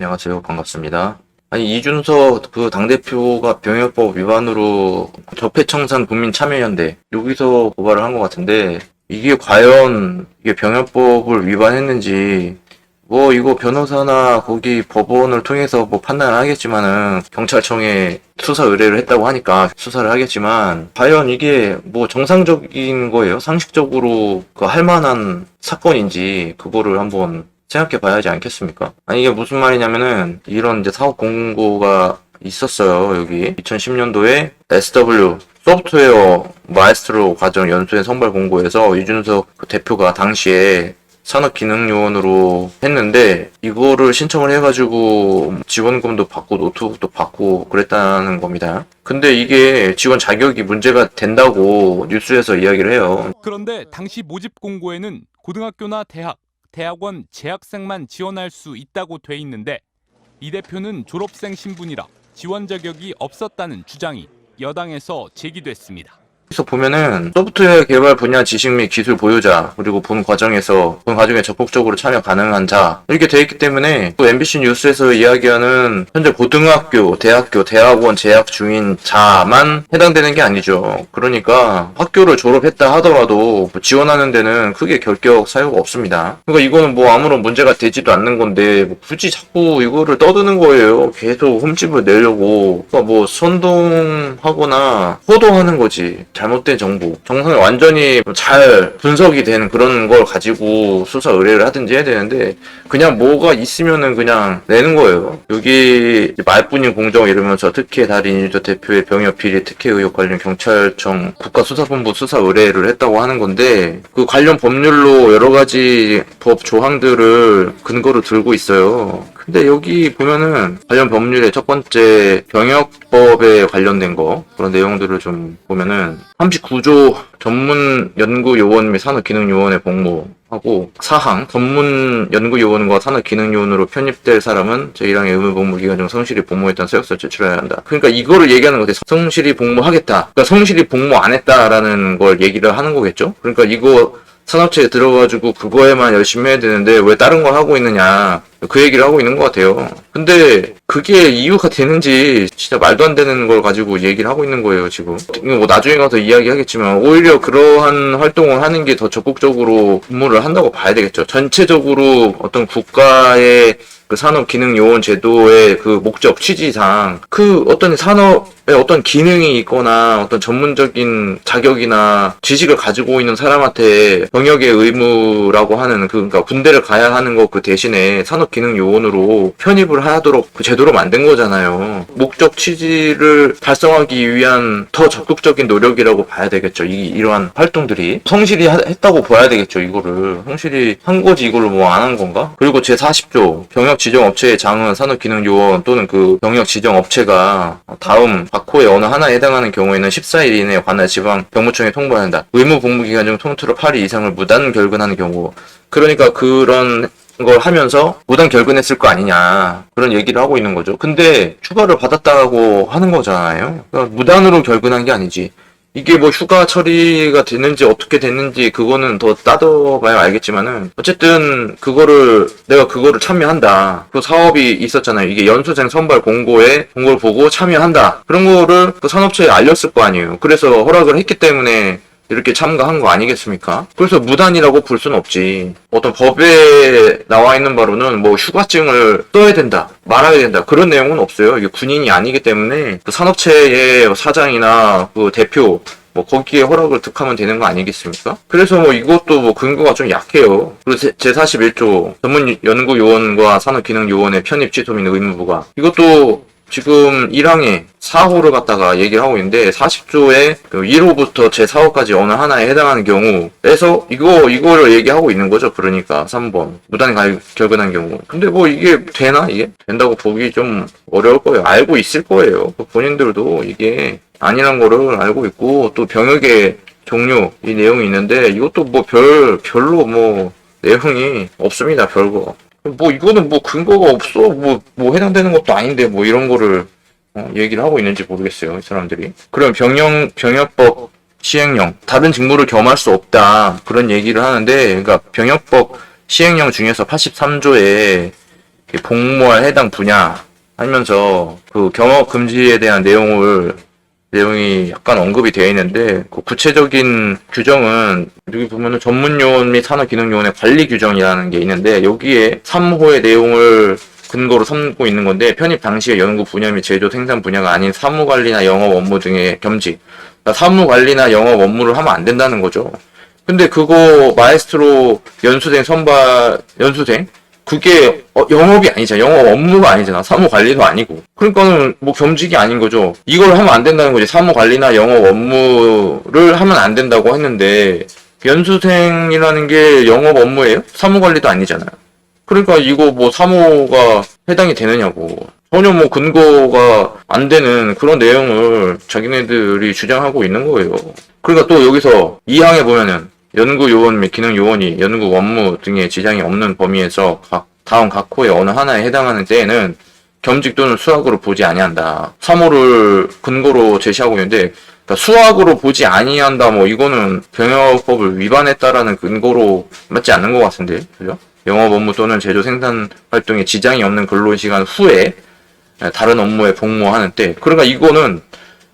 안녕하세요. 반갑습니다. 아니, 이준석 그 당대표가 병역법 위반으로 적폐청산 국민참여연대 여기서 고발을 한 것 같은데 이게 과연 이게 병역법을 위반했는지 뭐 이거 변호사나 거기 법원을 통해서 뭐 판단을 하겠지만은 경찰청에 수사 의뢰를 했다고 하니까 수사를 하겠지만 과연 이게 뭐 정상적인 거예요? 상식적으로 그 할 만한 사건인지 그거를 한번 생각해 봐야 하지 않겠습니까? 아니, 이게 무슨 말이냐면은, 이런 이제 사업 공고가 있었어요, 여기. 2010년도에 SW, 소프트웨어 마에스트로 과정 연수의 선발 공고에서 이준석 그 대표가 당시에 산업기능요원으로 했는데, 이거를 신청을 해가지고 지원금도 받고 노트북도 받고 그랬다는 겁니다. 근데 이게 지원 자격이 문제가 된다고 뉴스에서 이야기를 해요. 그런데 당시 모집 공고에는 고등학교나 대학원 재학생만 지원할 수 있다고 돼 있는데 이 대표는 졸업생 신분이라 지원 자격이 없었다는 주장이 여당에서 제기됐습니다. 여기서 보면은 소프트웨어 개발 분야 지식 및 기술 보유자 그리고 본 과정에 적극적으로 참여 가능한 자 이렇게 돼 있기 때문에 또 MBC 뉴스에서 이야기하는 현재 고등학교, 대학교, 대학원 재학 중인 자만 해당되는 게 아니죠. 그러니까 학교를 졸업했다 하더라도 지원하는 데는 크게 결격 사유가 없습니다. 그러니까 이거는 뭐 아무런 문제가 되지도 않는 건데 뭐 굳이 자꾸 이거를 떠드는 거예요. 계속 흠집을 내려고. 그러니까 뭐 선동하거나 호도하는 거지. 잘못된 정보, 정성이 완전히 잘 분석이 된 그런 걸 가지고 수사 의뢰를 하든지 해야 되는데 그냥 뭐가 있으면은 그냥 내는 거예요. 여기 말뿐인 공정 이러면서 특혜 달인 이준석 대표의 병역 비리 특혜 의혹 관련 경찰청 국가수사본부 수사 의뢰를 했다고 하는 건데 그 관련 법률로 여러 가지 법 조항들을 근거로 들고 있어요. 근데 여기 보면은 관련 법률의 첫 번째 병역법에 관련된 거 그런 내용들을 좀 보면은 39조 전문 연구 요원 및 산업 기능 요원의 복무하고 사항 전문 연구 요원과 산업 기능 요원으로 편입될 사람은 제1항의 의무 복무 기간 중 성실히 복무했던 서약서를 제출해야 한다. 그러니까 이거를 얘기하는 거죠. 성실히 복무하겠다. 그러니까 성실히 복무 안 했다라는 걸 얘기를 하는 거겠죠. 그러니까 이거 산업체에 들어가지고 그거에만 열심히 해야 되는데 왜 다른 걸 하고 있느냐 그 얘기를 하고 있는 것 같아요. 근데 그게 이유가 되는지 진짜 말도 안 되는 걸 가지고 얘기를 하고 있는 거예요 지금. 이거 뭐 나중에 가서 이야기하겠지만 오히려 그러한 활동을 하는 게 더 적극적으로 근무를 한다고 봐야 되겠죠. 전체적으로 어떤 국가의 그 산업기능요원 제도의 그 목적 취지상 그 어떤 산업에 어떤 기능이 있거나 어떤 전문적인 자격이나 지식을 가지고 있는 사람한테 병역의 의무라고 하는 그러니까 군대를 가야 하는 거 그 대신에 산업기능요원으로 편입을 하도록 그 제도로 만든 거잖아요. 목적 취지를 달성하기 위한 더 적극적인 노력이라고 봐야 되겠죠. 이러한 활동들이 성실히 했다고 봐야 되겠죠. 이거를 성실히 한 거지 이걸로 뭐 안 한 건가? 그리고 제40조 병역 지정업체의 장은 산업기능요원 또는 그 병역 지정업체가 다음 박호의 어느 하나에 해당하는 경우에는 14일 이내에 관할 지방 병무청에 통보해야 한다. 의무 복무 기간 중 통틀어 8일 이상을 무단 결근하는 경우. 그러니까 그런 걸 하면서 무단 결근했을 거 아니냐 그런 얘기를 하고 있는 거죠. 근데 휴가를 받았다고 하는 거잖아요. 그러니까 무단으로 결근한 게 아니지. 이게 뭐 휴가 처리가 됐는지 어떻게 됐는지 그거는 더 따져봐야 알겠지만은 어쨌든 내가 그거를 참여한다. 그 사업이 있었잖아요. 이게 연수생 선발 공고를 보고 참여한다. 그런 거를 그 산업체에 알렸을 거 아니에요. 그래서 허락을 했기 때문에 이렇게 참가한 거 아니겠습니까? 그래서 무단이라고 볼 수는 없지. 어떤 법에 나와 있는 바로는 뭐 휴가증을 써야 된다, 말아야 된다 그런 내용은 없어요. 이게 군인이 아니기 때문에 그 산업체의 사장이나 그 대표 뭐 거기에 허락을 득하면 되는 거 아니겠습니까? 그래서 뭐 이것도 뭐 근거가 좀 약해요. 그리고 제41조 전문 연구 요원과 산업 기능 요원의 편입 취소 및 의무부과 이것도 지금 1항에 4호를 갖다가 얘기를 하고 있는데 40조의 1호부터 제4호까지 어느 하나에 해당하는 경우에서 이거를 얘기하고 있는 거죠. 그러니까 3번 무단 결근한 경우. 근데 뭐 이게 되나? 이게 된다고 보기 좀 어려울 거예요. 알고 있을 거예요. 본인들도 이게 아니란 거를 알고 있고 또 병역의 종류 이 내용이 있는데 이것도 뭐 별로 뭐 내용이 없습니다. 별거. 뭐 이거는 뭐 근거가 없어 뭐 해당되는 것도 아닌데 뭐 이런 거를 얘기를 하고 있는지 모르겠어요 이 사람들이. 그럼 병역법 시행령 다른 직무를 겸할 수 없다 그런 얘기를 하는데 그러니까 병역법 시행령 중에서 83조에 복무할 해당 분야 하면서 그 경업 금지에 대한 내용이 약간 언급이 되어 있는데, 그 구체적인 규정은 여기 보면은 전문요원 및 산업기능요원의 관리 규정이라는 게 있는데, 여기에 3호의 내용을 근거로 삼고 있는 건데, 편입 당시의 연구 분야 및 제조 생산 분야가 아닌 사무관리나 영업 업무 등의 겸직. 그러니까 사무관리나 영업 업무를 하면 안 된다는 거죠. 근데 그거 마에스트로 연수생 그게 영업이 아니잖아. 영업 업무가 아니잖아. 사무 관리도 아니고. 그러니까는 뭐 겸직이 아닌 거죠. 이걸 하면 안 된다는 거지. 사무 관리나 영업 업무를 하면 안 된다고 했는데, 연수생이라는 게 영업 업무예요? 사무 관리도 아니잖아요. 그러니까 이거 뭐 사무가 해당이 되느냐고. 전혀 뭐 근거가 안 되는 그런 내용을 자기네들이 주장하고 있는 거예요. 그러니까 또 여기서 2항에 보면은 연구요원 및 기능요원이 연구 업무 등의 지장이 없는 범위에서 다음 각 호의 어느 하나에 해당하는 때에는 겸직 또는 수학으로 보지 아니한다. 3호를 근거로 제시하고 있는데, 그러니까 수학으로 보지 아니한다, 뭐 이거는 병역법을 위반했다라는 근거로 맞지 않는 것 같은데, 그죠? 영업 업무 또는 제조 생산 활동에 지장이 없는 근로시간 후에 다른 업무에 복무하는 때, 그러니까 이거는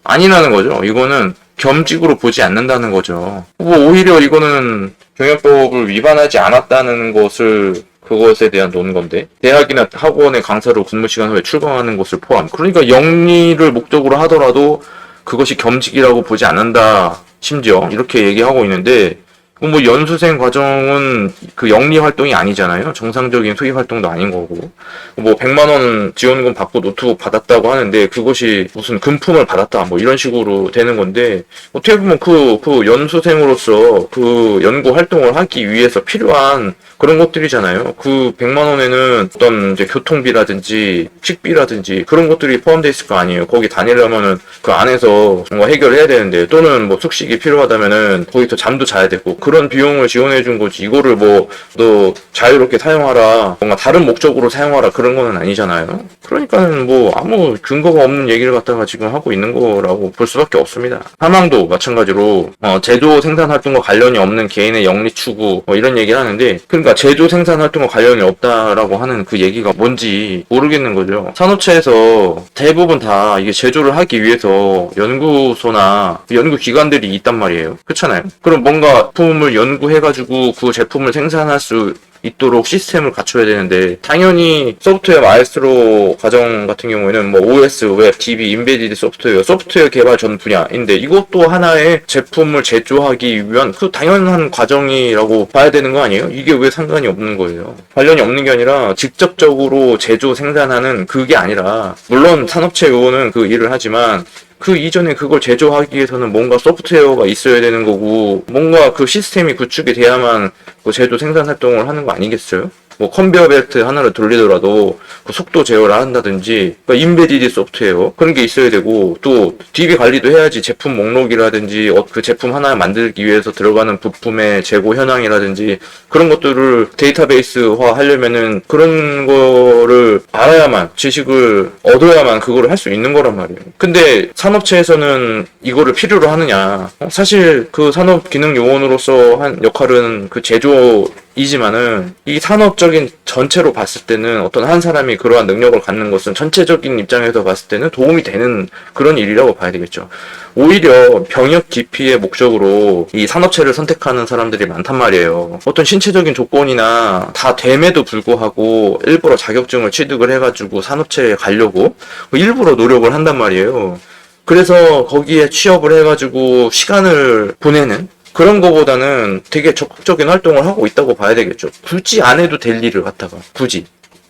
아니라는 거죠. 이거는 겸직으로 보지 않는다는 거죠. 뭐 오히려 이거는 병역법을 위반하지 않았다는 그것에 대한 논건데, 대학이나 학원의 강사로 근무 시간 후에 출근하는 것을 포함. 그러니까 영리를 목적으로 하더라도 그것이 겸직이라고 보지 않는다. 심지어 이렇게 얘기하고 있는데, 뭐 연수생 과정은 그 영리 활동이 아니잖아요. 정상적인 수입 활동도 아닌 거고. 뭐 100만 원 지원금 받고 노트북 받았다고 하는데, 그것이 무슨 금품을 받았다 뭐 이런 식으로 되는 건데, 어떻게 보면 그 연수생으로서 그 연구 활동을 하기 위해서 필요한 그런 것들이잖아요. 그 100만 원에는 어떤 이제 교통비라든지 식비라든지 그런 것들이 포함되어 있을 거 아니에요. 거기 다니려면은 그 안에서 뭔가 해결해야 되는데, 또는 뭐 숙식이 필요하다면은 거기서 잠도 자야 되고, 그런 비용을 지원해 준 거지. 이거를 뭐 너 자유롭게 사용하라, 뭔가 다른 목적으로 사용하라, 그런 거는 아니잖아요. 그러니까는 뭐 아무 근거가 없는 얘기를 갖다가 지금 하고 있는 거라고 볼 수밖에 없습니다. 사망도 마찬가지로 제조 생산 활동과 관련이 없는 개인의 영리 추구 뭐 이런 얘기를 하는데, 그러니까 제조 생산 활동과 관련이 없다라고 하는 그 얘기가 뭔지 모르겠는 거죠. 산업체에서 대부분 다 이게 제조를 하기 위해서 연구소나 연구기관들이 있단 말이에요. 그렇잖아요. 그럼 뭔가 제품을 연구해가지고 그 제품을 생산할 수 있도록 시스템을 갖춰야 되는데, 당연히 소프트웨어 마에스트로 과정 같은 경우에는 뭐 OS, 웹, DB, 인베디드 소프트웨어 개발 전 분야인데, 이것도 하나의 제품을 제조하기 위한 그 당연한 과정이라고 봐야 되는 거 아니에요? 이게 왜 상관이 없는 거예요? 관련이 없는 게 아니라 직접적으로 제조 생산하는 그게 아니라, 물론 산업체 요원은 그 일을 하지만 그 이전에 그걸 제조하기 위해서는 뭔가 소프트웨어가 있어야 되는 거고, 뭔가 그 시스템이 구축이 돼야만 그 제조 생산 활동을 하는 거 아니겠어요? 뭐 컨베어 벨트 하나를 돌리더라도 그 속도 제어를 한다든지, 그러니까 인베디드 소프트웨어 그런 게 있어야 되고, 또 DB 관리도 해야지. 제품 목록이라든지 그 제품 하나 만들기 위해서 들어가는 부품의 재고 현황이라든지 그런 것들을 데이터베이스화 하려면은 그런 거를 알아야만, 지식을 얻어야만 그거를 할 수 있는 거란 말이에요. 근데 산업체에서는 이거를 필요로 하느냐? 사실 그 산업기능요원으로서 한 역할은 그 제조이지만은, 이 산업적인 전체로 봤을 때는 어떤 한 사람이 그러한 능력을 갖는 것은 전체적인 입장에서 봤을 때는 도움이 되는 그런 일이라고 봐야 되겠죠. 오히려 병역 기피의 목적으로 이 산업체를 선택하는 사람들이 많단 말이에요. 어떤 신체적인 조건이나 다 됨에도 불구하고 일부러 자격증을 취득을 해가지고 산업체에 가려고 일부러 노력을 한단 말이에요. 그래서 거기에 취업을 해가지고 시간을 보내는 그런 거보다는 되게 적극적인 활동을 하고 있다고 봐야 되겠죠. 굳이 안 해도 될 일을 갖다가 굳이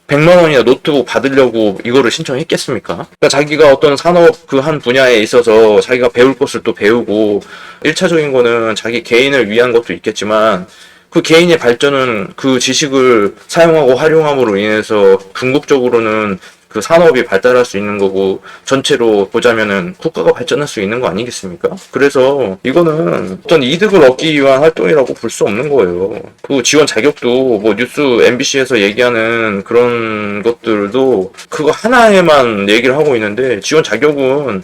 100만 원이나 노트북 받으려고 이거를 신청했겠습니까? 그러니까 자기가 어떤 산업 그 한 분야에 있어서 자기가 배울 것을 또 배우고, 1차적인 거는 자기 개인을 위한 것도 있겠지만, 그 개인의 발전은 그 지식을 사용하고 활용함으로 인해서 궁극적으로는 그 산업이 발달할 수 있는 거고, 전체로 보자면은 국가가 발전할 수 있는 거 아니겠습니까? 그래서 이거는 어떤 이득을 얻기 위한 활동이라고 볼 수 없는 거예요. 그 지원 자격도 뭐 뉴스 MBC에서 얘기하는 그런 것들도 그거 하나에만 얘기를 하고 있는데, 지원 자격은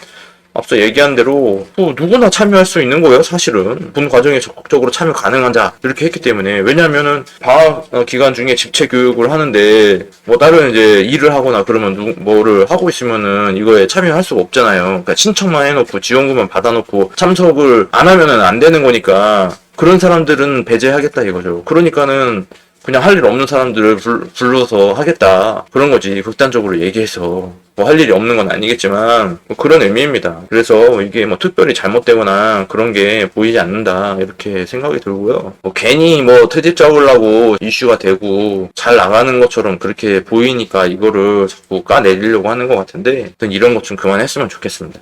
앞서 얘기한 대로 뭐 누구나 참여할 수 있는 거예요. 사실은 본 과정에 적극적으로 참여 가능한 자 이렇게 했기 때문에. 왜냐하면은 방학 기간 중에 집체 교육을 하는데 뭐 다른 이제 일을 하거나 그러면 뭐를 하고 있으면은 이거에 참여할 수가 없잖아요. 그러니까 신청만 해놓고 지원금만 받아놓고 참석을 안 하면은 안 되는 거니까 그런 사람들은 배제하겠다 이거죠. 그러니까는 그냥 할 일 없는 사람들을 불러서 하겠다. 그런 거지. 극단적으로 얘기해서. 뭐 할 일이 없는 건 아니겠지만, 뭐 그런 의미입니다. 그래서 이게 뭐 특별히 잘못되거나 그런 게 보이지 않는다. 이렇게 생각이 들고요. 뭐 괜히 뭐 트집 잡으려고 이슈가 되고 잘 나가는 것처럼 그렇게 보이니까 이거를 자꾸 까내리려고 하는 것 같은데, 이런 것 좀 그만했으면 좋겠습니다.